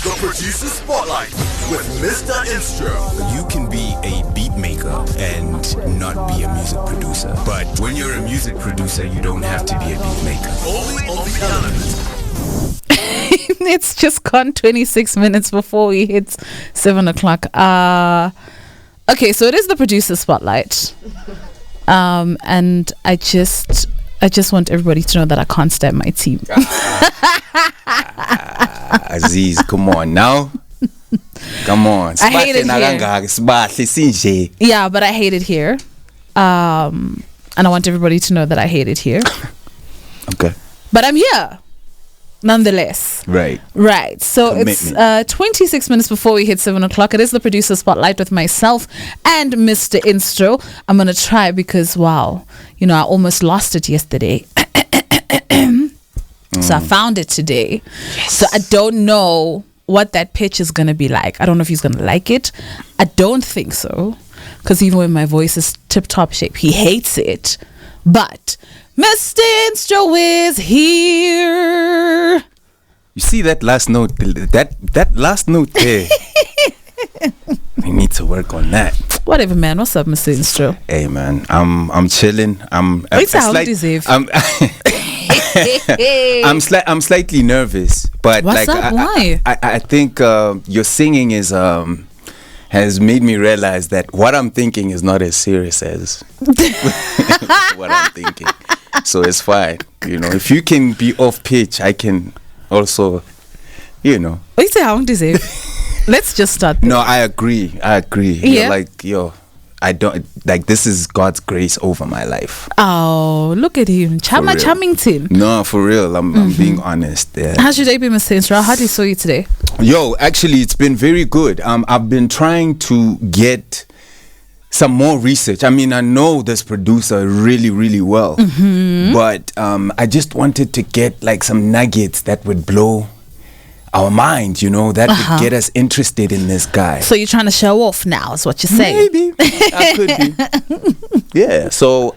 The Producer Spotlight with Mr. Instro. You can be a beat maker and not be a music producer. But when you're a music producer, you don't have to be a beat maker. Only on the element. It's just gone 26 minutes before we hit 7 o'clock. Okay, so it is the Producer Spotlight. And I just want everybody to know that I can't stand my team. Aziz, come on now. Come on. I hate it here. Yeah, but I hate it here. And I want everybody to know that I hate it here. Okay. But I'm here. Nonetheless. Right. So Commitment. It's 26 minutes before we hit 7 o'clock. It is the Producer Spotlight with myself and Mr. Instro. I'm going to try because, wow, I almost lost it yesterday. So I found it today. Yes. So I don't know what that pitch is going to be like. I don't know if he's going to like it. I don't think so. Because even when my voice is tip-top shape, he hates it. But Mr. Instro is here. You see that last note? That last note there. We need to work on that. Whatever, man. What's up, Mr. Instro? Hey, man. I'm chilling. I'm slightly nervous, but what's up? Why? I think your singing has made me realize that what I'm thinking is not as serious as what I'm thinking. So it's fine. If you can be off pitch, I can also, Let's just start there. No, I agree. Yeah. You're I don't like, this is God's grace over my life. Oh, look at him. Charmington. No, for real. I'm being honest. Yeah. How's your day been, Mr. Instro? I hardly saw you today. Yo, actually, it's been very good. I've been trying to get some more research. I mean, I know this producer really, really well. But I just wanted to get like some nuggets that would blow our minds, that would get us interested in this guy. So you're trying to show off now, is what you're saying? Maybe. I could be. Yeah. So,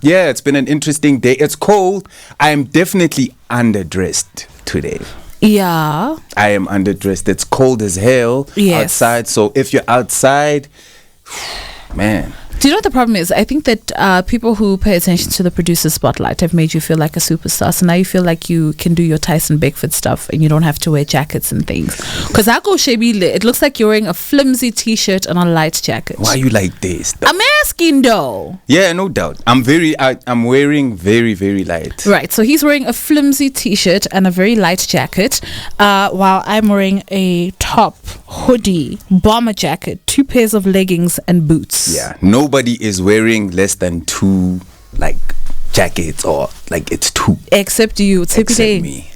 it's been an interesting day. It's cold. I am definitely underdressed today. Yeah. I am underdressed. It's cold as hell outside. So if you're outside, man. Do you know what the problem is? I think that people who pay attention to the Producer Spotlight have made you feel like a superstar. So now you feel like you can do your Tyson Beckford stuff and you don't have to wear jackets and things. Because I go Shebile, it looks like you're wearing a flimsy t-shirt and a light jacket. Why are you like this, though? I'm asking, though. Yeah, no doubt. I'm wearing very, very light. Right. So he's wearing a flimsy t-shirt and a very light jacket, while I'm wearing a top, hoodie, bomber jacket, 2 pairs of leggings and boots. Yeah. Nobody is wearing less than 2 like jackets, or like it's 2. Except you. Except me.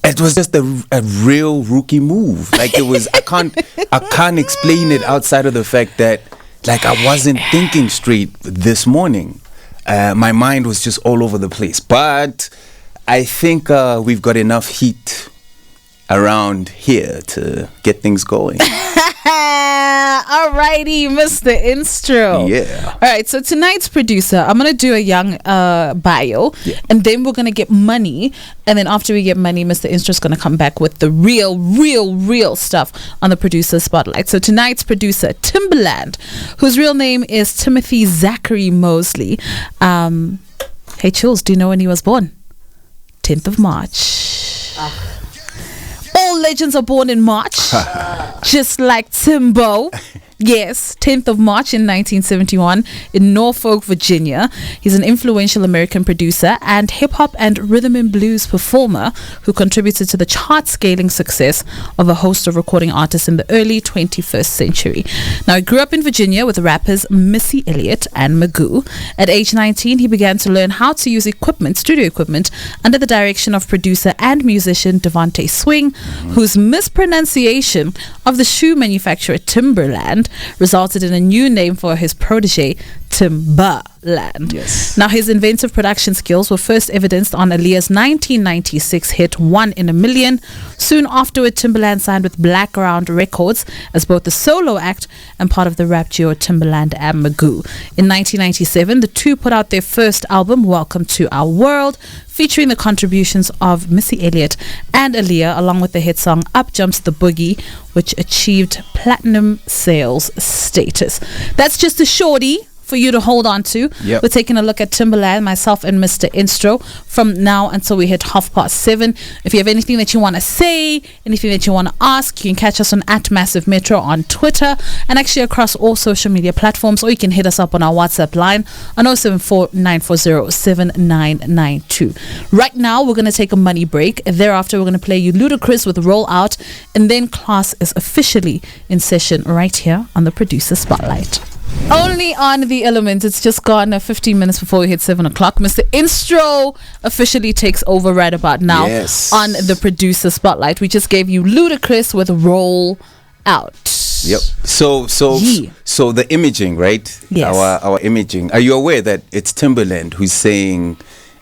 It was just a real rookie move. Like it was. I can't explain it outside of the fact that like I wasn't thinking straight this morning. My mind was just all over the place. But I think we've got enough heat around here to get things going. Alrighty, Mr. Instro. Yeah. Alright, so tonight's producer, I'm gonna do a young bio, and then we're gonna get money, and then after we get money, Mr. Instro's gonna come back with the real stuff on the Producer Spotlight. So tonight's producer, Timbaland, whose real name is Timothy Zachary Mosley. Hey Chills, do you know when he was born? 10th of March. All legends are born in March, just like Timbo. Yes, 10th of March in 1971 in Norfolk, Virginia. He's an influential American producer and hip-hop and rhythm and blues performer who contributed to the chart-scaling success of a host of recording artists in the early 21st century. Now, he grew up in Virginia with rappers Missy Elliott and Magoo. At age 19, he began to learn how to use studio equipment, under the direction of producer and musician Devontae Swing, whose mispronunciation of the shoe manufacturer Timbaland resulted in a new name for his protege, Timbaland. Yes. Now, his inventive production skills were first evidenced on Aaliyah's 1996 hit One in a Million. Soon afterward, Timbaland signed with Blackground Records as both the solo act and part of the rap duo Timbaland and Magoo. In 1997, the two put out their first album, Welcome to Our World, featuring the contributions of Missy Elliott and Aaliyah, along with the hit song Up Jumps the Boogie, which achieved platinum sales status. That's just a shorty for you to hold on to. Yep. We're taking a look at Timbaland, myself and Mr. Instro, from now until we hit 7:30. If you have anything that you want to say, anything that you want to ask, you can catch us on @Massiv Metro on Twitter and actually across all social media platforms, or you can hit us up on our WhatsApp line on 074-940-7992. Right now, we're going to take a money break. Thereafter, we're going to play you Ludacris with Roll Out, and then class is officially in session right here on the Producer Spotlight. Only on The Element. It's just gone 15 minutes before we hit 7 o'clock. Mr. Instro officially takes over right about now on the Producer Spotlight. We just gave you Ludacris with Roll Out. Yep. So the imaging, right? Yes. Our imaging. Are you aware that it's Timbaland who's saying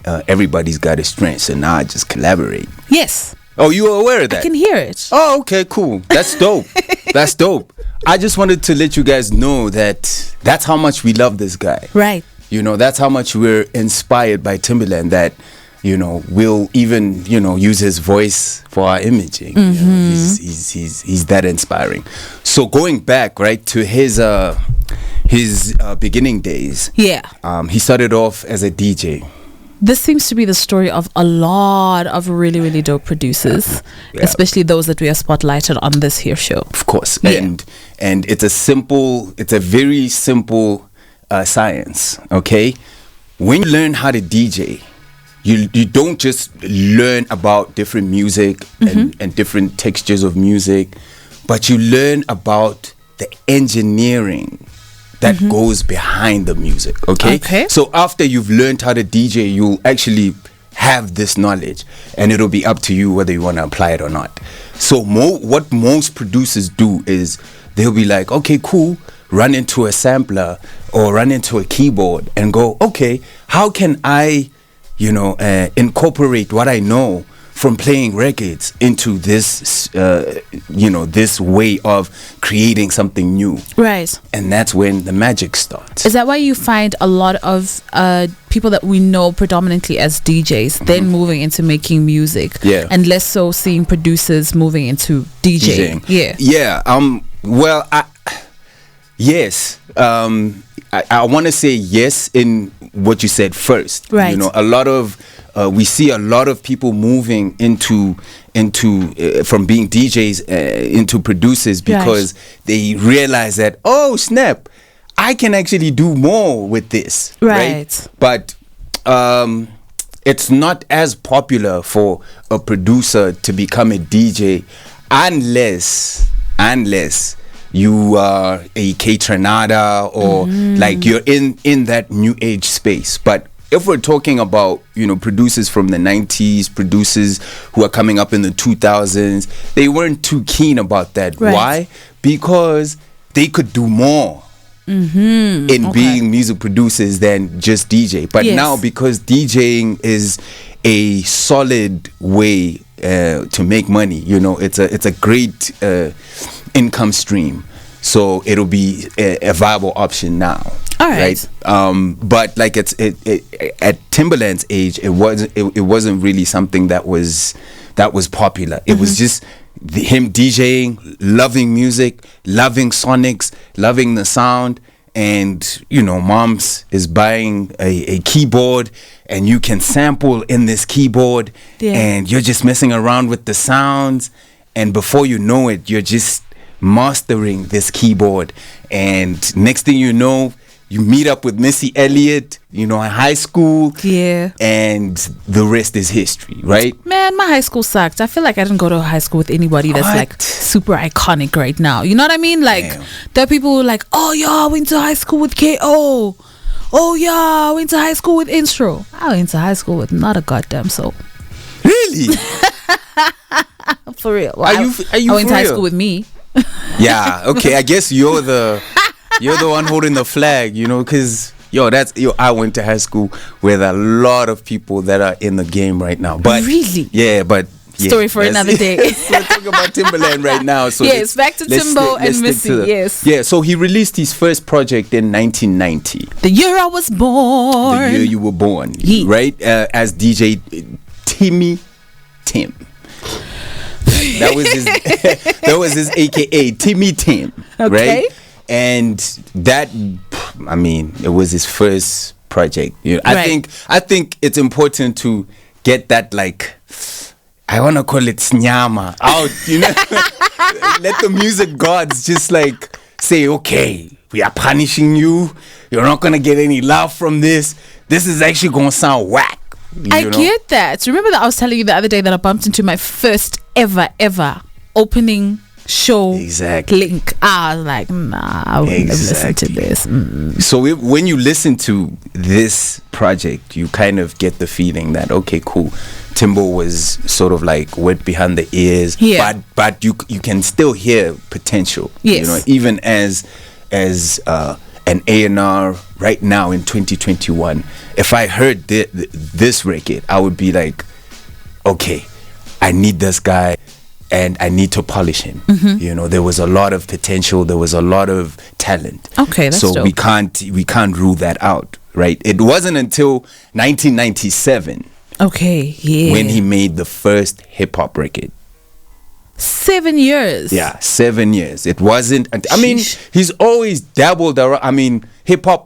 everybody's got his strengths and now I just collaborate? Yes. Oh, you are aware of that? I can hear it. Oh, okay, cool. That's dope. That's dope. I just wanted to let you guys know that that's how much we love this guy. Right. You know, that's how much we're inspired by Timbaland, that, you know, we'll even, you know, use his voice for our imaging. Mm-hmm. You know, he's that inspiring. So going back, right, to his beginning days. Yeah. He started off as a DJ. This seems to be the story of a lot of really, really dope producers, especially those that we have spotlighted on this here show. Of course. Yeah. And it's a very simple science, okay? When you learn how to DJ, you don't just learn about different music and different textures of music, but you learn about the engineering that goes behind the music, okay? So after you've learned how to DJ, you'll actually have this knowledge, and it'll be up to you whether you want to apply it or not. So what most producers do is they'll be like, okay, cool, run into a sampler or run into a keyboard and go, okay, how can I, incorporate what I know from playing records into this, this way of creating something new. Right. And that's when the magic starts. Is that why you find a lot of people that we know predominantly as DJs then moving into making music? Yeah. And less so seeing producers moving into DJing? Yeah. Yeah. Yes. I want to say yes in what you said first. Right. You know, a lot of we see a lot of people moving into from being DJs into producers because they realize that, oh snap, I can actually do more with this. Right. But it's not as popular for a producer to become a DJ unless you are a K-Tranada or like you're in that new age space. But if we're talking about, producers from the 90s, producers who are coming up in the 2000s, they weren't too keen about that. Right. Why? Because they could do more in being music producers than just DJ. But now, because DJing is a solid way to make money, it's a great income stream, so it'll be a viable option now. All right. But like at Timbaland's age, it wasn't really something that was popular. It was just him DJing, loving music, loving sonics, loving the sound. And moms is buying a keyboard, and you can sample in this keyboard, and you're just messing around with the sounds, and before you know it, you're just mastering this keyboard. And next thing you know, you meet up with Missy Elliott, in high school. Yeah. And the rest is history, right? Man, my high school sucked. I feel like I didn't go to high school with anybody that's like super iconic right now. You know what I mean? Like, there are people who are like, oh yeah, I went to high school with K.O. Oh yeah, I went to high school with Instro. I went to high school with not a goddamn soul. Really? For real. Well, are you I went to high school with me. Yeah, okay. I guess you're the one holding the flag, because I went to high school with a lot of people that are in the game right now. But really? Yeah, but story for another day. We're talking about Timbaland right now. So yes, back to Timbo and Missy. Yes. Yeah, so he released his first project in 1990. The year I was born. The year you were born. Yeah. Right? As DJ Tim. That was his AKA Timmy Tim. Okay. Right? And that, I mean, it was his first project. I think it's important to get that, like, I want to call it snyama out, let the music gods just like say, okay, we are punishing you. You're not going to get any love from this. This is actually going to sound whack. I get that. Remember that I was telling you the other day that I bumped into my first ever opening show link. I was like, nah, I wouldn't have listened to this. So when you listen to this project, you kind of get the feeling that, okay, cool, Timbo was sort of like wet behind the ears, but you can still hear potential. Yes. Even as an A&R right now in 2021, if I heard this record, I would be like, okay, I need this guy and I need to polish him. There was a lot of potential, there was a lot of talent. Okay, that's so dope. we can't rule that out, right? It wasn't until 1997 when he made the first hip-hop record. 7 years. Yeah, 7 years. It wasn't. I mean, he's always dabbled around. I mean, hip hop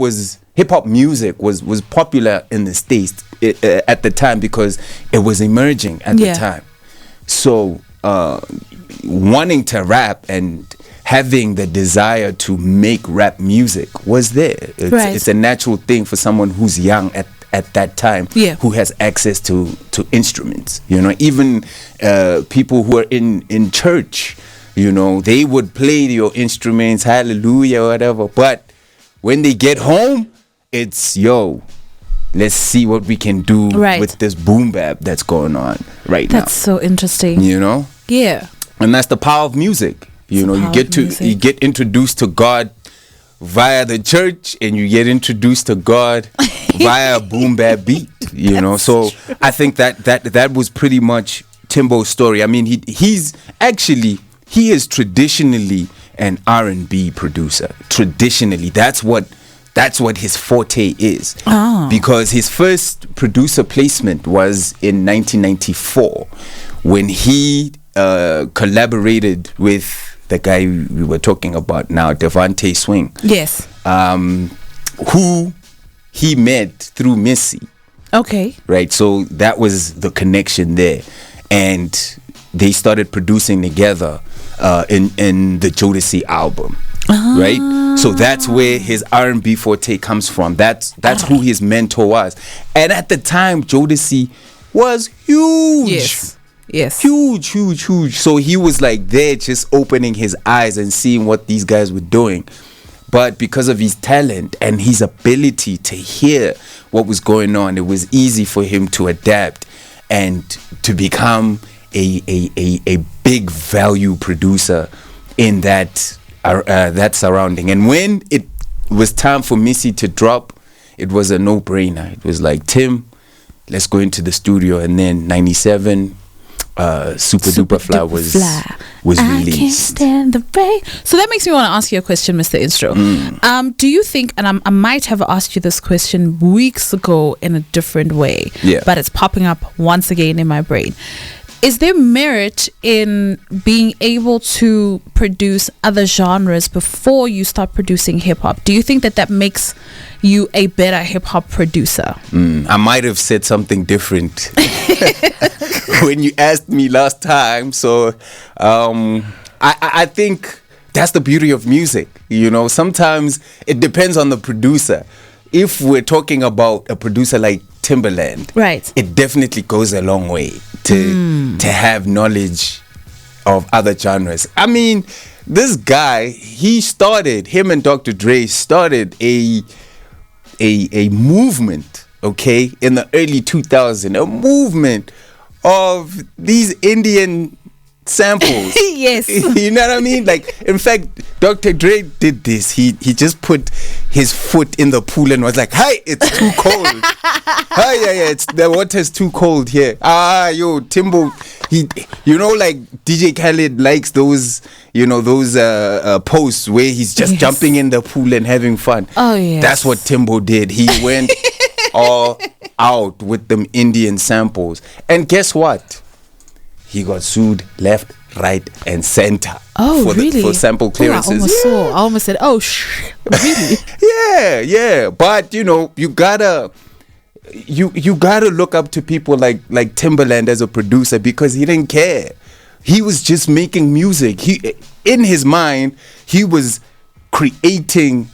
music was popular in the States at the time because it was emerging at the time. So, wanting to rap and having the desire to make rap music was there. It's a natural thing for someone who's young at that time, who has access to instruments. Even people who are in church, they would play your instruments, hallelujah, whatever. But when they get home, it's, let's see what we can do with this boom bap that's going on now. That's so interesting. Yeah. And that's the power of music. You get introduced to God via the church, and you get introduced to God via a boom bap beat. So I think that was pretty much Timbo's story. I mean, he is traditionally an R&B producer. Traditionally, that's what his forte is. Because his first producer placement was in 1994 when he collaborated with the guy we were talking about now, Devante Swing. Yes. Who he met through Missy. Okay. Right. So that was the connection there. And they started producing together in the Jodeci album. Right. So that's where his R&B forte comes from. That's who his mentor was. And at the time, Jodeci was huge. Yes. Huge. So he was like there just opening his eyes and seeing what these guys were doing. But because of his talent and his ability to hear what was going on, it was easy for him to adapt and to become a big value producer in that surrounding. And when it was time for Missy to drop, it was a no-brainer. It was like, Tim, let's go into the studio. And then 97... Super Duper Fly was released. I can't stand the rain. So that makes me want to ask you a question, Mr. Instro. Do you think, and I might have asked you this question weeks ago in a different way, but it's popping up once again in my brain. Is there merit in being able to produce other genres before you start producing hip-hop? Do you think that makes you a better hip-hop producer? I might have said something different when you asked me last time. So I think that's the beauty of music. Sometimes it depends on the producer. If we're talking about a producer like Timbaland, it definitely goes a long way to have knowledge of other genres. I mean, this guy, him and Dr. Dre started a movement, in the early 2000s, a movement of these Indian samples. Yes. You know what I mean? Like, in fact, Dr. Dre did this. He just put his foot in the pool and was like, "Hey, it's too cold. Yeah, it's the water's too cold here." Yo, Timbo, like DJ Khaled likes those, those posts where he's just jumping in the pool and having fun. Oh yeah. That's what Timbo did. He went all out with them Indian samples. And guess what? He got sued left, right, and center. Oh, really? For sample clearances. I almost said, really? Yeah. But you gotta look up to people like Timbaland as a producer, because he didn't care. He was just making music. In his mind, he was creating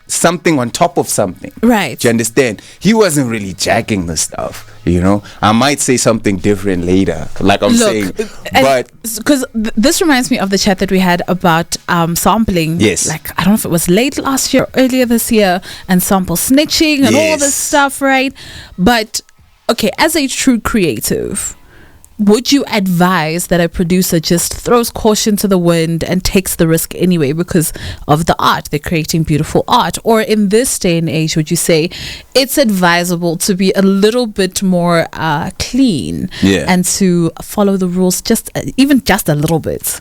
something on top of something. Right. Do you understand? He wasn't really jacking the stuff. I might say something different later, like I'm saying, but because this reminds me of the chat that we had about sampling. Yes. Like, I don't know if it was late last year, earlier this year, and sample snitching and all this stuff, right? But okay, as a true creative, would you advise that a producer just throws caution to the wind and takes the risk anyway because of the art? They're creating beautiful art. Or in this day and age, would you say it's advisable to be a little bit more clean and to follow the rules even just a little bit?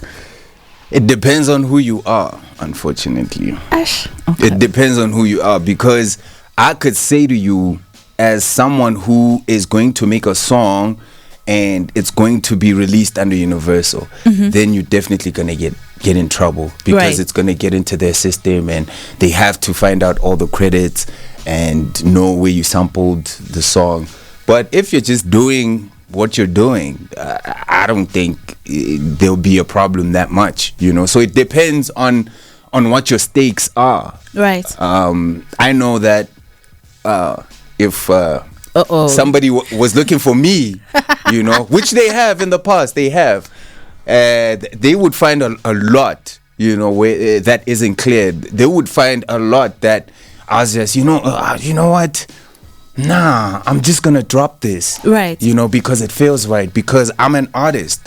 It depends on who you are, unfortunately. Okay. It depends on who you are, because I could say to you, as someone who is going to make a song and it's going to be released under Universal, then you're definitely going to get in trouble, because it's going to get into their system and they have to find out all the credits and know where you sampled the song. But if you're just doing what you're doing, I don't think there'll be a problem that much, So it depends on what your stakes are. Right. I know that if somebody was looking for me, which they have in the past, they would find a lot, where that isn't cleared. They would find a lot that I was just, you know what? Nah, I'm just gonna drop this, right? Because it feels right, because I'm an artist,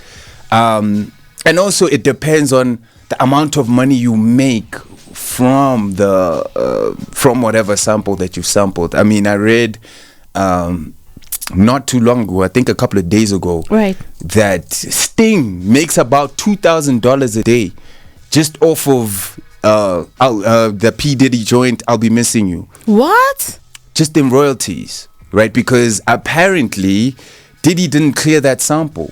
and also it depends on the amount of money you make from from whatever sample that you sampled. I mean, I read not too long ago, I think a couple of days ago, right, that Sting makes about $2,000 a day just off of the P. Diddy joint, I'll Be Missing You. What? Just in royalties, right? Because apparently Diddy didn't clear that sample.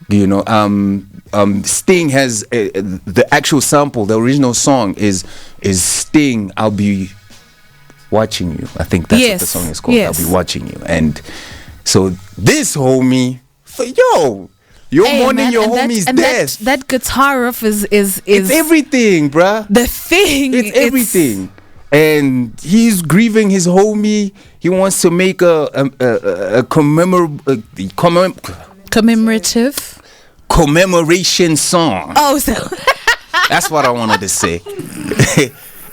Sting has the actual sample, the original song is Sting, I'll Be Watching You. I think that's what the song is called. I'll Be Watching You. And so this homie, your mourning your homie's death. That guitar riff is it's everything, bruh. The thing. It's everything. And he's grieving his homie. He wants to make a commemoration song. Oh, so that's what I wanted to say.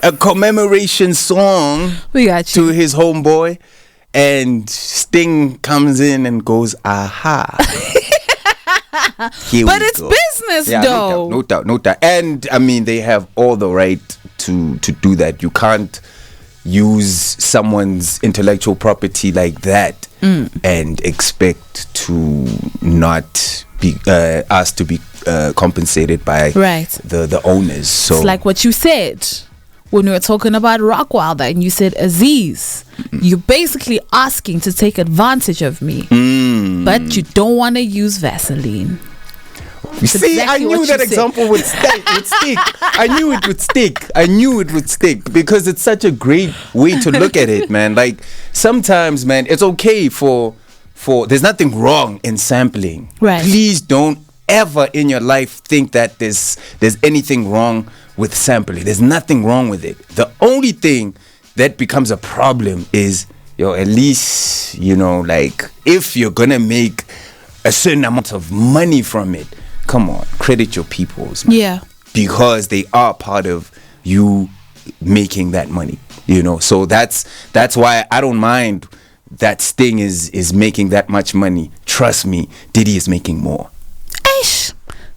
A commemoration song we got you. To his homeboy, and Sting comes in and goes, aha. But it's business, though. No doubt. And I mean, they have all the right to do that. You can't use someone's intellectual property like that and expect to not be asked to be compensated by the owners. So it's like what you said when we were talking about Rockwilder, and you said Aziz, you're basically asking to take advantage of me, but you don't want to use Vaseline. You see, exactly, I knew that example would stick. I knew it would stick because it's such a great way to look at it, man. Like, sometimes, man, it's okay for there's nothing wrong in sampling. Right. Please don't ever in your life think that there's anything wrong with sampling. There's nothing wrong with it. The only thing that becomes a problem is, at least, like, if you're gonna make a certain amount of money from it, come on, credit your peoples, man. Yeah. Because they are part of you making that money, So that's why I don't mind that Sting is making that much money. Trust me, Diddy is making more.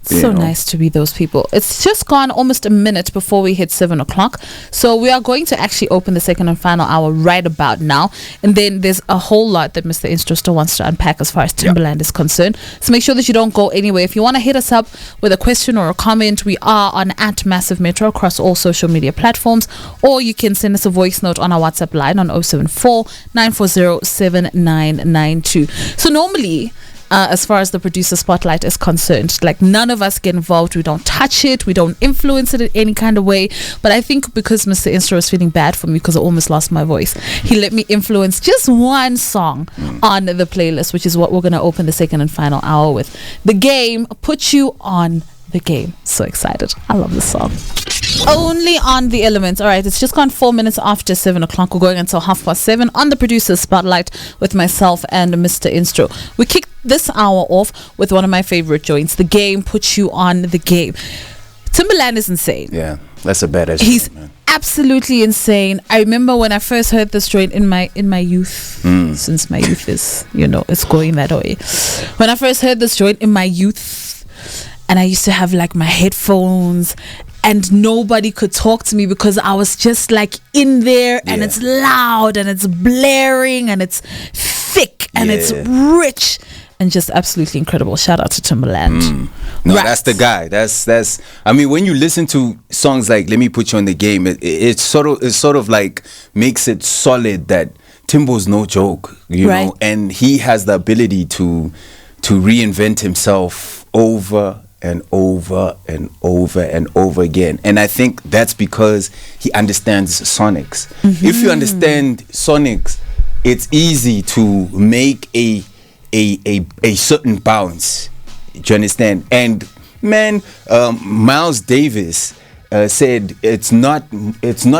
So nice to be those people. It's just gone almost a minute before we hit 7 o'clock. So we are going to actually open the second and final hour right about now. And then there's a whole lot that Mr. Instro still wants to unpack as far as Timbaland is concerned. So make sure that you don't go anywhere. If you want to hit us up with a question or a comment, we are on @Massiv Metro across all social media platforms. Or you can send us a voice note on our WhatsApp line on 074 940 7992. So normally, as far as the producer spotlight is concerned, like, none of us get involved. We don't touch it. We don't influence it in any kind of way. But I think because Mr. Instro is feeling bad for me because I almost lost my voice, he let me influence just one song on the playlist, which is what we're going to open the second and final hour with. The Game, Put You on the Game. So excited. I love this song. Only on the Elements. All right, it's just gone 4 minutes after 7 o'clock. We're going until 7:30 on the producer spotlight with myself and Mr. Instro. We kicked this hour off with one of my favorite joints, The Game, Put You on the Game. Timbaland is insane. Yeah, that's a badass. He's joint, man. absolutely insane. I remember when I first heard this joint in my youth, since my youth is, it's going that way. When I first heard this joint in my youth, and I used to have like my headphones, and nobody could talk to me because I was just like in there, and it's loud and it's blaring and it's thick and it's rich and just absolutely incredible. Shout out to Timbaland. No, that's the guy. That's. I mean, when you listen to songs like "Let Me Put You on the Game," it sort of like makes it solid that Timbo's no joke, you know, and he has the ability to reinvent himself over and over and over and over again. And I think that's because he understands sonics. If you understand sonics, it's easy to make a certain bounce. Do you understand? And man, Miles Davis said it's not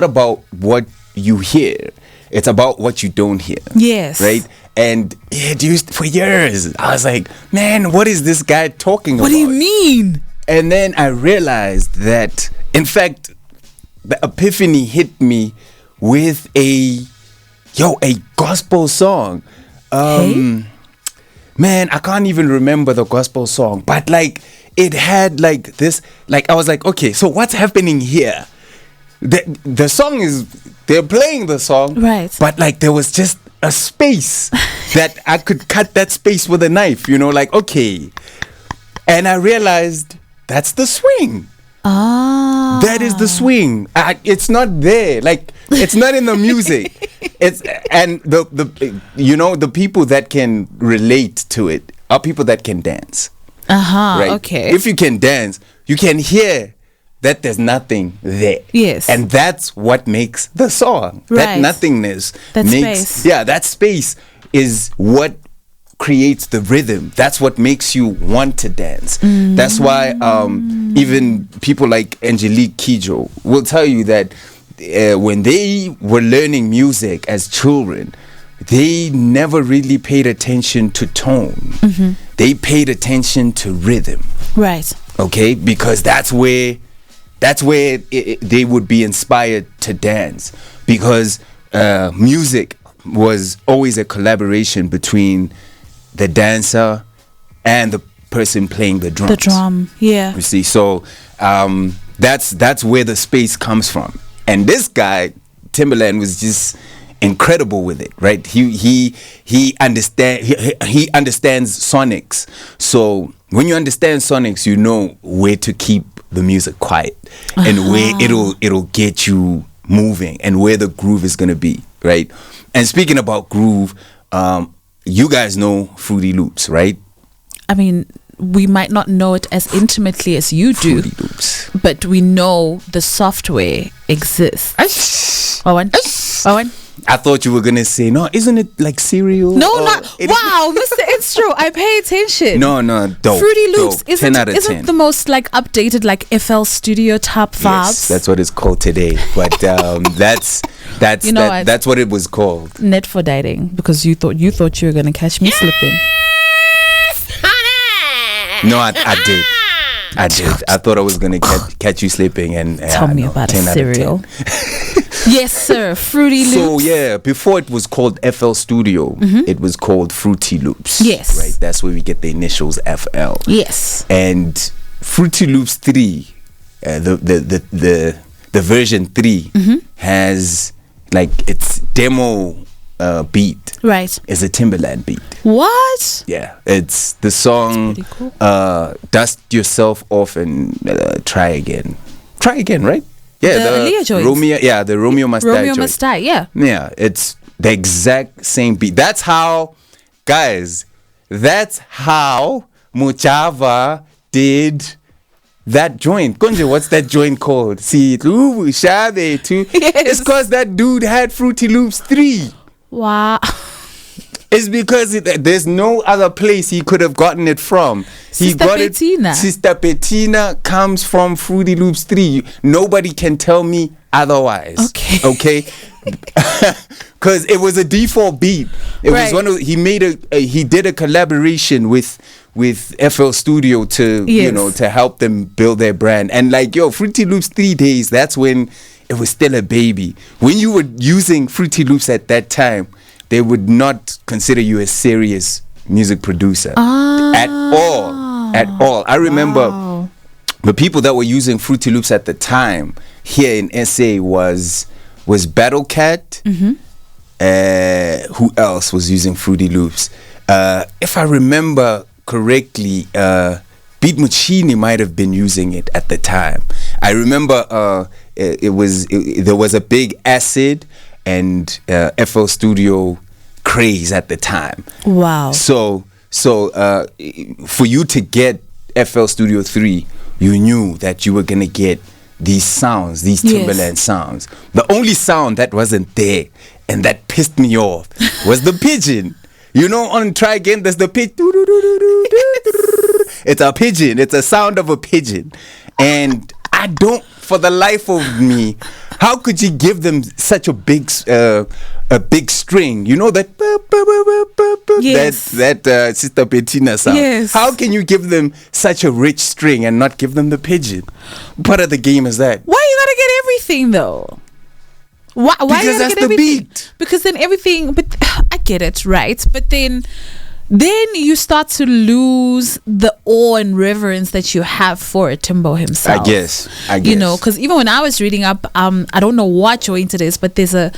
about what you hear, it's about what you don't hear. Yes. Right? And for years, I was like, man, what is this guy talking about? What do you mean? And then I realized that, in fact, the epiphany hit me with a gospel song. Man, I can't even remember the gospel song, but like it had like this, like I was like, okay, so what's happening here? The song is, they're playing the song, right? But like there was just a space that I could cut that space with a knife, like, okay. And I realized that's the swing. That is the swing. It's not there. Like, it's not in the music. And the people that can relate to it are people that can dance. Right? Okay. If you can dance, you can hear that there's nothing there. Yes. And that's what makes the song. Right. That nothingness that makes space. Yeah, that space is what creates the rhythm. That's what makes you want to dance. That's why even people like Angelique Kidjo will tell you that when they were learning music as children, they never really paid attention to tone. They paid attention to rhythm. Right. Okay, because that's where they would be inspired to dance, because music was always a collaboration between the dancer and the person playing the drums. The drum, yeah. You see, so that's where the space comes from. And this guy, Timbaland, was just incredible with it, right? He understands sonics. So when you understand sonics, you know where to keep the music quiet and where it'll get you moving and where the groove is gonna be, right? And speaking about groove, you guys know Fruity Loops, right? I mean, we might not know it as intimately as you do, Fruity Loops, but we know the software exists. Owen? I thought you were gonna say, no, isn't it like cereal? No, not. Wow, Mr. Instro, I pay attention. No, dope. Fruity Loops dope. 10 out of 10. isn't the most like updated like FL Studio top vibes. Yes, that's what it's called today. But that's what it was called. Net for dating, because you thought you were gonna catch me slipping. No, I did. I thought I was gonna catch you sleeping, and tell me about a 10 out of 10. cereal. Yes, sir. Fruity Loops. So yeah, before it was called FL Studio, it was called Fruity Loops. Yes. Right. That's where we get the initials FL. Yes. And Fruity Loops 3, the version 3 has like its demo beat. Right. Is a Timbaland beat. What? Yeah, it's the song That's pretty cool. Dust Yourself Off and Try Again. Try Again, right? Yeah, The Aaliyah joint. Romeo, yeah, the Romeo Must Die Romeo joint. Must Die, yeah. Yeah, it's the exact same beat. That's how, guys, that's how Muchava did that joint. Konje, what's that joint called? See, Shabe too. Yes. It's because that dude had Fruity Loops 3. Wow. It's because there's no other place he could have gotten it from. Sister Bettina. Sister Bettina comes from Fruity Loops 3. Nobody can tell me otherwise. Okay? Because it was a default beat. It was one of he did a collaboration with FL Studio to to help them build their brand. And like Fruity Loops 3 days, that's when it was still a baby. When you were using Fruity Loops at that time, they would not consider you a serious music producer at all. I remember the people that were using Fruity Loops at the time here in SA was Battle Cat. Who else was using Fruity Loops? If I remember correctly, Beat Muchini might have been using it at the time. I remember there was a big Acid and FL Studio craze at the time. Wow. So for you to get FL Studio 3, you knew that you were gonna get these sounds, these Timbaland sounds. The only sound that wasn't there and that pissed me off was the pigeon. On Try Again, there's the pigeon. It's a pigeon. It's a sound of a pigeon. And I don't, for the life of me, how could you give them such a big string? That Sister Bettina sound. Yes. How can you give them such a rich string and not give them the pigeon? What part of the game is that? Why you gotta get everything though? Why Because you gotta that's get the everything? beat. Because then everything, but I get it, right? But then you start to lose the awe and reverence that you have for Timbo himself. I guess. Because even when I was reading up, I don't know what joint it is, but there's a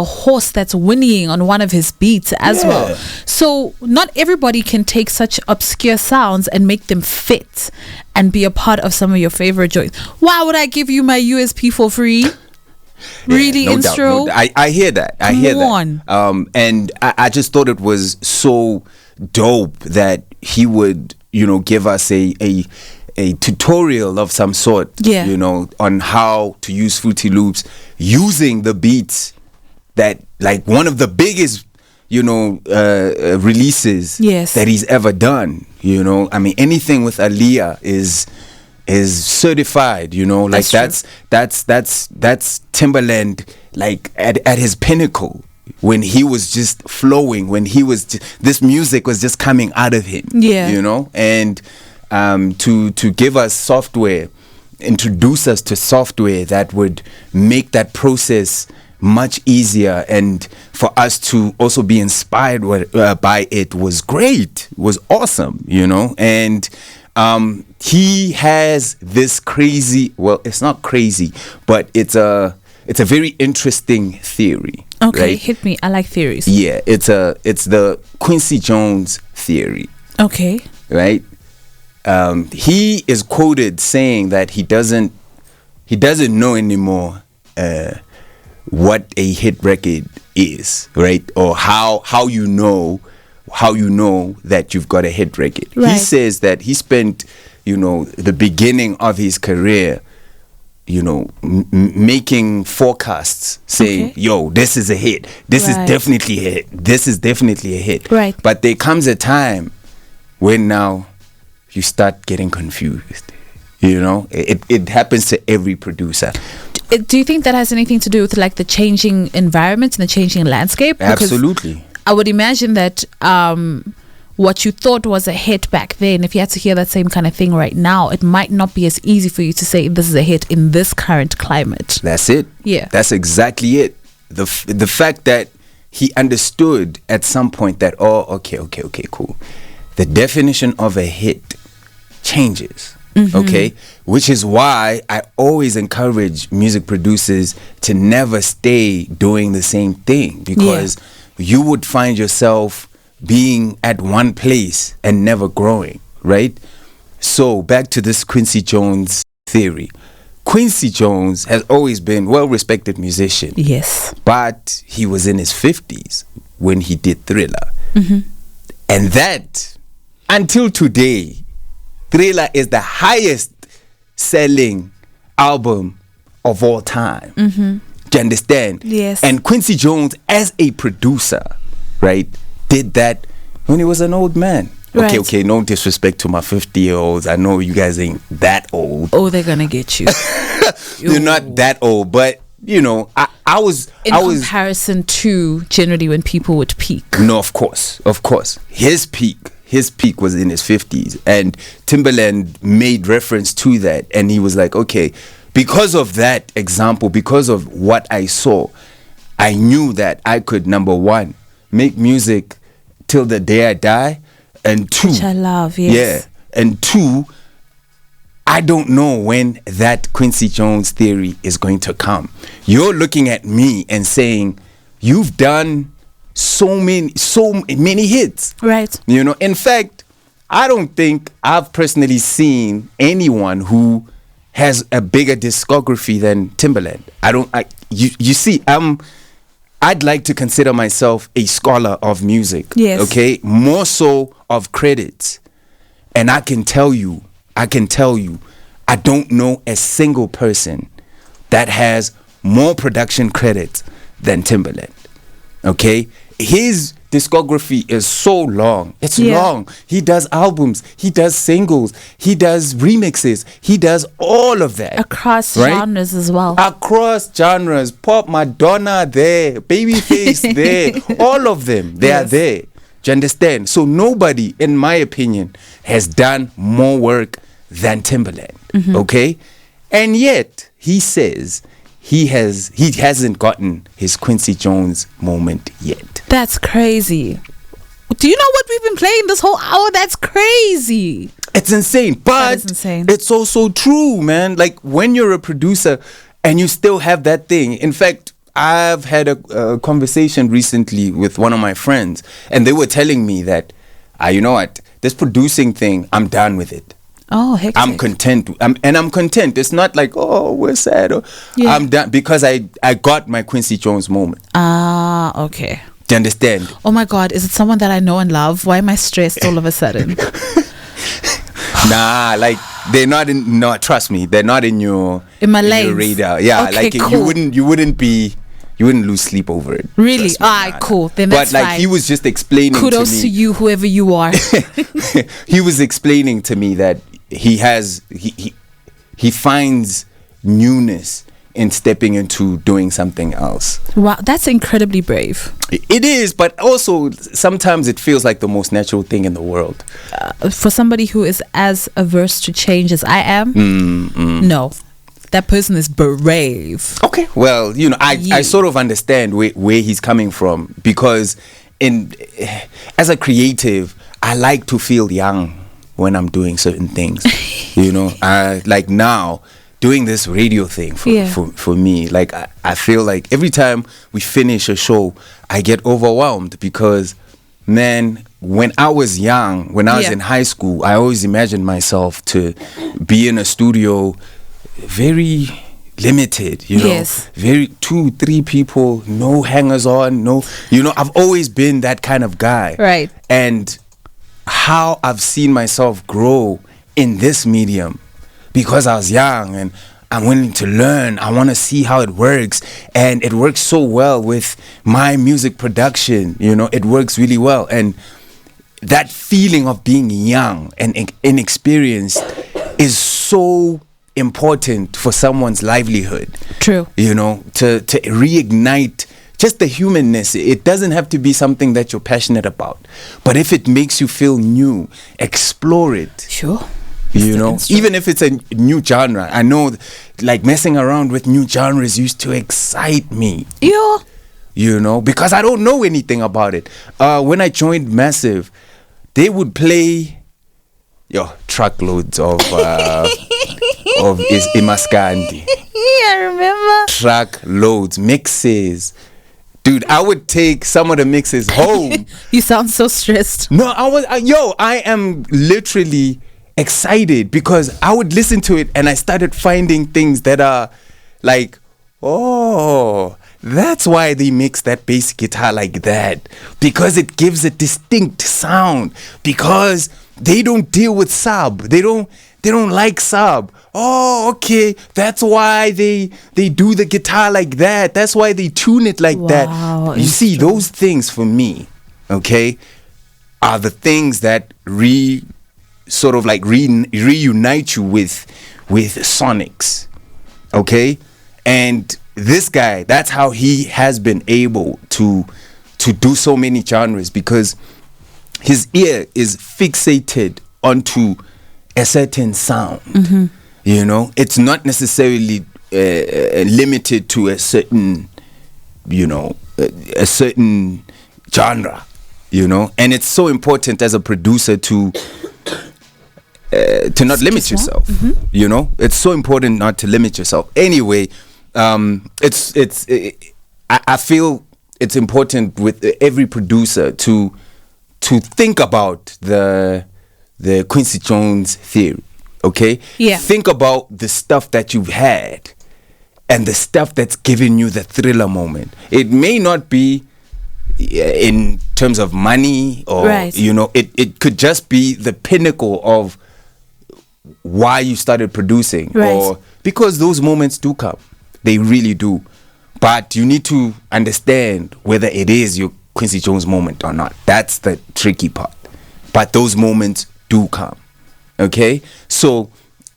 horse that's whinnying on one of his beats as well. So not everybody can take such obscure sounds and make them fit and be a part of some of your favorite joints. Why would I give you my USP for free? Really, no Instro? doubt. I hear that. I hear that. And I just thought it was so dope that he would, give us a tutorial of some sort, on how to use Fruity Loops using the beats that, like, one of the biggest, releases that he's ever done. I mean, anything with Aaliyah is certified, like that's Timbaland, like at his pinnacle, when he was just flowing, when this music was just coming out of him, and to give us software, introduce us to software that would make that process much easier, and for us to also be inspired by it was great, was awesome, and he has this crazy, well, it's not crazy, but it's a very interesting theory. Okay, right? hit me. I like theories. Yeah, it's the Quincy Jones theory. Okay. Right? He is quoted saying that he doesn't know anymore what a hit record is, right? Or how you know that you've got a hit record. Right. He says that he spent, the beginning of his career, making forecasts saying, yo, this is a hit. This is definitely a hit. This is definitely a hit. Right. But there comes a time when now you start getting confused. It happens to every producer. Do you think that has anything to do with like the changing environment and the changing landscape? Because absolutely. I would imagine that what you thought was a hit back then, if you had to hear that same kind of thing right now, it might not be as easy for you to say this is a hit in this current climate. That's it. Yeah. That's exactly it. The fact that he understood at some point that, okay, cool. The definition of a hit changes. Okay, which is why I always encourage music producers to never stay doing the same thing, because you would find yourself being at one place and never growing, right? So back to this Quincy Jones theory. Quincy Jones has always been well-respected musician. Yes. But he was in his 50s when he did Thriller. And that, until today, Thriller is the highest selling album of all time. Do you understand? Yes. And Quincy Jones, as a producer, right, did that when he was an old man. Right. Okay, no disrespect to my 50-year-olds. I know you guys ain't that old. Oh, they're gonna get you. You're not that old, but you know, I was In comparison to generally when people would peak. No, of course. His peak was in his 50s, and Timbaland made reference to that, and he was like, okay, because of that example, because of what I saw, I knew that I could, number one, make music till the day I die, and two, Which I love, yes. Yeah, and two, I don't know when that Quincy Jones theory is going to come. You're looking at me and saying, you've done so many hits. Right. You know, in fact, I don't think I've personally seen anyone who has a bigger discography than Timbaland. You see, I'd like to consider myself a scholar of music. Yes. Okay? More so of credits. And I can tell you, I don't know a single person that has more production credits than Timbaland. Okay? His discography is so long. It's long. He does albums, he does singles, he does remixes, he does all of that. Across right? genres as well. Across genres. Pop, Madonna there, Babyface there, all of them, they are there. Do you understand? So nobody, in my opinion, has done more work than Timbaland. Okay? And yet, he says he hasn't gotten his Quincy Jones moment yet. That's crazy. Do you know what we've been playing this whole hour? That's crazy. It's insane, but is insane. It's also true, man. Like, when you're a producer and you still have that thing. In fact, I've had a conversation recently with one of my friends, and they were telling me that, you know what, this producing thing, I'm done with it. Oh, hectic. I'm content. I'm content. It's not like, oh, we're sad. I'm done because I got my Quincy Jones moment. Ah, okay. Do you understand? Oh my God, is it someone that I know and love? Why am I stressed all of a sudden? Nah, like they're not in. No, trust me, they're not in your my your radar. Yeah, okay, like cool. you wouldn't lose sleep over it. Really? Trust me, Alright, cool. Then but that's like fine. he was just explaining Kudos to me. to you, whoever you are. He was explaining to me that he finds newness in stepping into doing something else. Wow, that's incredibly brave. It is, but also sometimes it feels like the most natural thing in the world. For somebody who is as averse to change as I am, no. That person is brave. Okay, well, you know, I sort of understand where he's coming from, because as a creative, I like to feel young when I'm doing certain things. You know, like now doing this radio thing for me, like I feel like every time we finish a show, I get overwhelmed because, man, when I was young, when I was in high school, I always imagined myself to be in a studio very limited, you know, very 2-3 people, no hangers on, no, you know, I've always been that kind of guy. Right. And how I've seen myself grow in this medium, because I was young and I'm willing to learn. I want to see how it works, and it works so well with my music production. You know, it works really well, and that feeling of being young and inexperienced is so important for someone's livelihood. True. You know, to reignite just the humanness. It doesn't have to be something that you're passionate about, but if it makes you feel new, explore it. Sure. You know, even if it's a new genre. I know, like, messing around with new genres used to excite me. Yeah. You know, because I don't know anything about it. When I joined Massiv, they would play truckloads of Imaskandi. I remember. Truckloads, mixes. Dude, I would take some of the mixes home. You sound so stressed. No, I am literally excited because I would listen to it and I started finding things that are like, oh, that's why they mix that bass guitar like that, because it gives a distinct sound, because they don't deal with sub. They don't like sub. Oh, okay. That's why they do the guitar like that. That's why they tune it like that. You see, those things for me, okay, are the things that reunite you with Sonics, okay? And this guy, that's how he has been able to do so many genres, because his ear is fixated onto a certain sound. You know, it's not necessarily limited to a certain, a certain genre, and it's so important as a producer to not limit yourself. It's so important not to limit yourself. Anyway, I feel it's important with every producer to think about the Quincy Jones theory. Okay? Yeah. Think about the stuff that you've had and the stuff that's giving you the thriller moment. It may not be in terms of money or, it could just be the pinnacle of why you started producing. Right. Or because those moments do come. They really do. But you need to understand whether it is your Quincy Jones moment or not. That's the tricky part. But those moments do come. Okay, so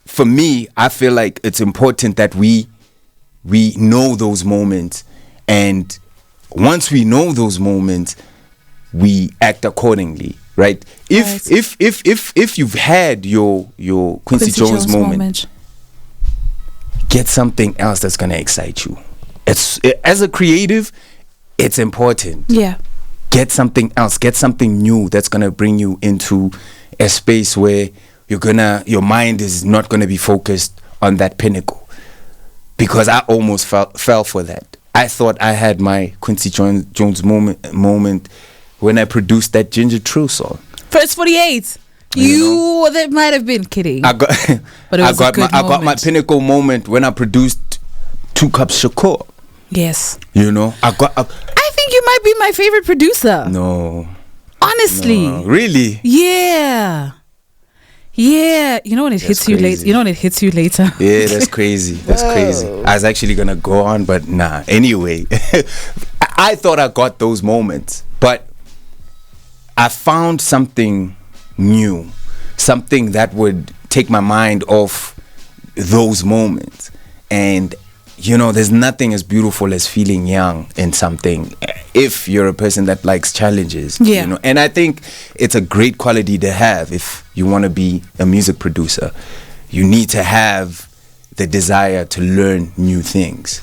for me, I feel like it's important that we know those moments, and once we know those moments, we act accordingly, right? If you've had your Quincy Jones moment, get something else that's gonna excite you. As a creative, it's important. Yeah, get something else, get something new that's gonna bring you into a space where your mind is not going to be focused on that pinnacle, because I almost fell for that. I thought I had my Quincy Jones moment when I produced that Ginger True song. First 48. That might have been kidding. But it was I got my pinnacle moment when I produced 2 Cups Shakur. Yes. I think you might be my favorite producer. No. Honestly. No. Really? Yeah. Yeah, when it hits you later. When it hits you later. Yeah, that's crazy. That's crazy. I was actually gonna go on, but nah. Anyway, I thought I got those moments, but I found something new, something that would take my mind off those moments. And there's nothing as beautiful as feeling young in something, if you're a person that likes challenges. And I think it's a great quality to have if you want to be a music producer. You need to have the desire to learn new things,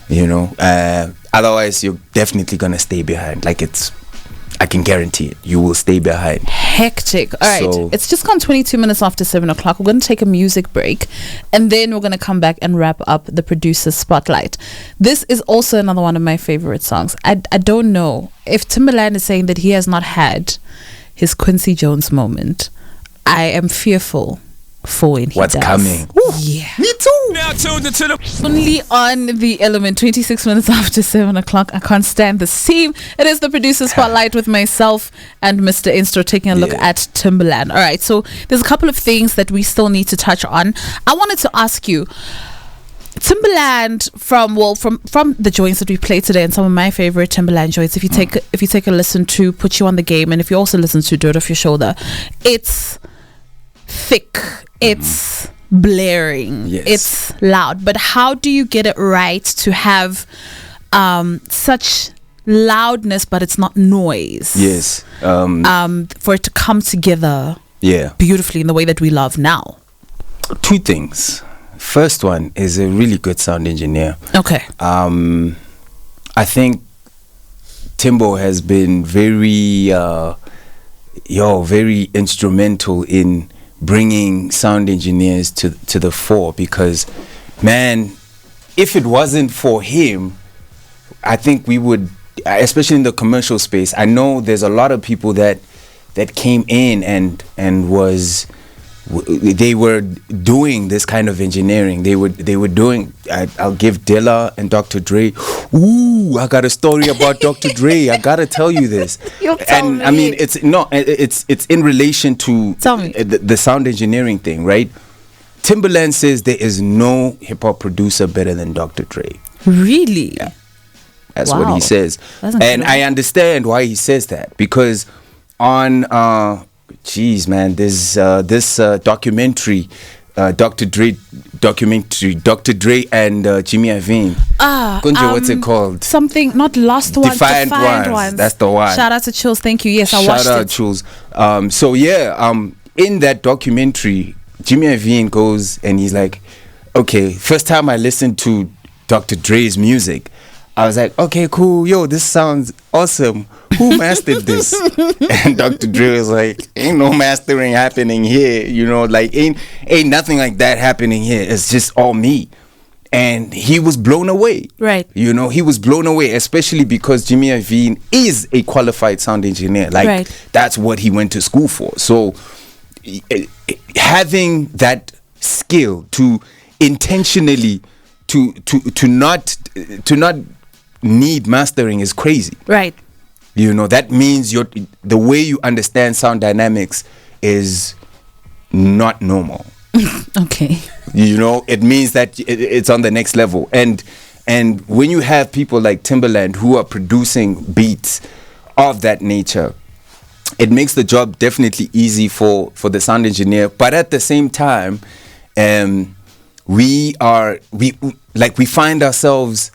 otherwise you're definitely gonna stay behind. I can guarantee it. You will stay behind. Hectic. All right. So, it's just gone 22 minutes after 7 o'clock. We're going to take a music break, and then we're going to come back and wrap up the producer spotlight. This is also another one of my favorite songs. I don't know if Timbaland is saying that he has not had his Quincy Jones moment. I am fearful for when he what's does. Coming. Ooh, yeah. Me too. Now tuned into the only on the Element, 26 minutes after 7 o'clock. I can't stand this team. It is the producer spotlight with myself and Mr. Instro taking a look at Timbaland. All right, so there's a couple of things that we still need to touch on. I wanted to ask you, Timbaland, from the joints that we played today, and some of my favorite Timbaland joints, if you take a listen to Put You on the Game, and if you also listen to Do It Off Your Shoulder, it's thick, it's blaring, it's loud. But how do you get it right to have such loudness, but it's not noise? Yes. For it to come together beautifully in the way that we love now? 2 things. First one is a really good sound engineer. Okay. I think Timbo has been very instrumental in bringing sound engineers to the fore, because, man, if it wasn't for him, I think we would, especially in the commercial space, I know there's a lot of people that came in and they were doing this kind of engineering. They were doing. I'll give Dilla and Dr. Dre. Ooh, I got a story about Dr. Dre. I gotta tell you this. You'll tell me. I mean, it's in relation to the sound engineering thing, right? Timbaland says there is no hip hop producer better than Dr. Dre. Really? Yeah. That's what he says. And I understand why he says that, because on there's this documentary, Dr. Dre documentary, Dr. Dre and Jimmy Iovine. What's it called? Something, not Lost Ones, Defiant Ones. That's the one. Shout out to Chills. Thank you. Yes, I watched it. Shout out Chills. In that documentary, Jimmy Iovine goes and he's like, okay, first time I listened to Dr. Dre's music, I was like, okay, cool, yo, this sounds awesome. Who mastered this? And Dr. Dre was like, ain't no mastering happening here, like ain't nothing like that happening here. It's just all me. And he was blown away. Right. He was blown away, especially because Jimmy Iovine is a qualified sound engineer. Like, that's what he went to school for. So having that skill to intentionally to not need mastering is crazy. Right. That means the way you understand sound dynamics is not normal. Okay. It means that it's on the next level. And when you have people like Timbaland who are producing beats of that nature, it makes the job definitely easy for the sound engineer. But at the same time, we find ourselves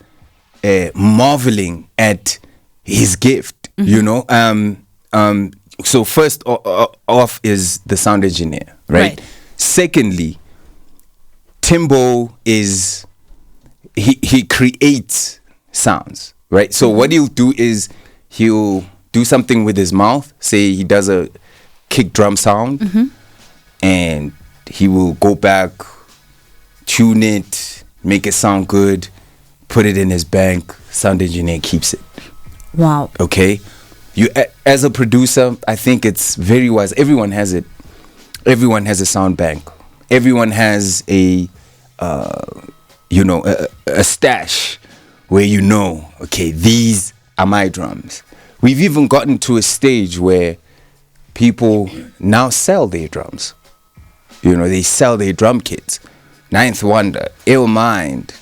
marveling at his gift. So first off is the sound engineer, right? Secondly, Timbo is he creates sounds, right? So what he'll do is he'll do something with his mouth. Say he does a kick drum sound, and he will go back, tune it, make it sound good, put it in his bank. Sound engineer keeps it. Wow. Okay. You as a producer, I think it's very wise. Everyone has it. Everyone has a sound bank. Everyone has a stash where okay, these are my drums. We've even gotten to a stage where people now sell their drums. They sell their drum kits. Ninth Wonder, Ill Mind,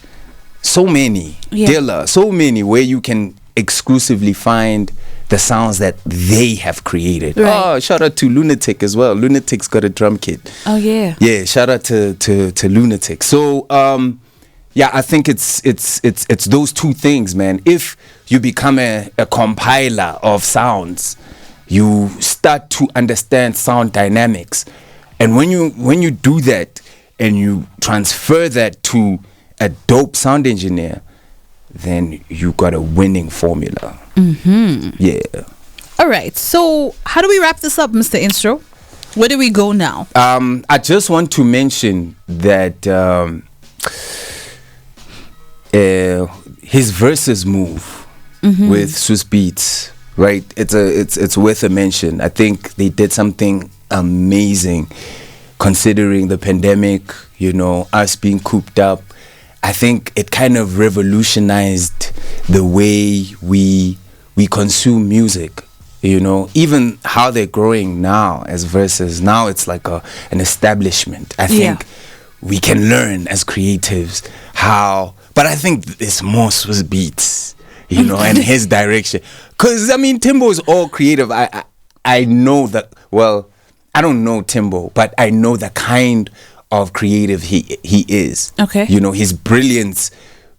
so many, Dilla, so many, where you can exclusively find the sounds that they have created. Right. Oh, shout out to Lunatic as well. Lunatic's got a drum kit. Oh yeah. Yeah, shout out to Lunatic. So I think it's those two things, man. If you become a compiler of sounds, you start to understand sound dynamics. And when you do that and you transfer that to a dope sound engineer, then you got a winning formula. Yeah. All right. So how do we wrap this up, Mr. Instro? Where do we go now? I just want to mention that his verses move with Swiss Beats, right? It's worth a mention. I think they did something amazing, considering the pandemic. Us being cooped up. I think it kind of revolutionized the way we consume music. Even how they're growing now as verses. Now it's like an establishment. I think we can learn as creatives how. But I think it's more Swiss Beats, and his direction. Because Timbo is all creative. I know that. Well, I don't know Timbo, but I know the kind of creative he is. Okay. His brilliance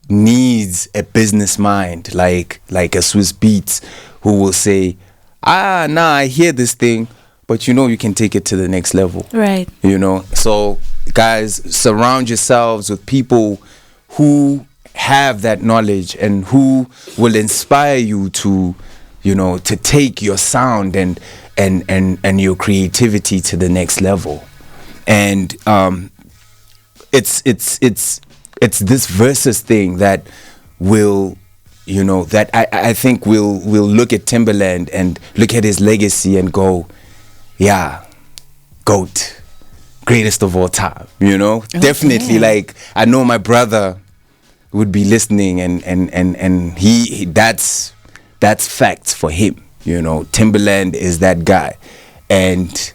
needs a business mind, like a Swiss Beats, who will say, I hear this thing, but you can take it to the next level. Right. So guys, surround yourselves with people who have that knowledge and who will inspire you to take your sound and your creativity to the next level. and it's this versus thing that will, you know, that I think we'll look at Timbaland and look at his legacy and go, yeah, GOAT, greatest of all time, you know. Okay. Definitely, like, I know my brother would be listening, and he that's facts for him, you know. Timbaland is that guy, and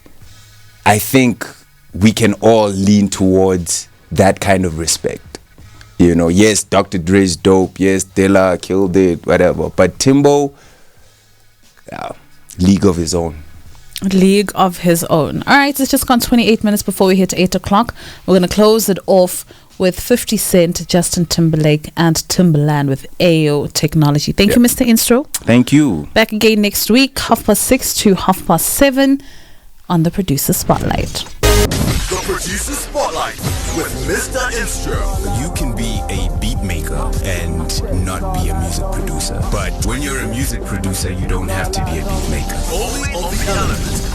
I think we can all lean towards that kind of respect. You know, yes, Dr. Dre's dope. Yes, Dilla killed it, whatever. But Timbo, league of his own. League of his own. All right, it's just gone 28 minutes before we hit 8 o'clock. We're going to close it off with 50 Cent, Justin Timberlake, and Timbaland with AO Technology. Thank you, Mr. Instro. Thank you. Back again next week, 6:30 to 7:30 on the Producer Spotlight. The Producer Spotlight with Mr. Instro. You can be a beat maker and not be a music producer. But when you're a music producer, you don't have to be a beat maker. Only on the element.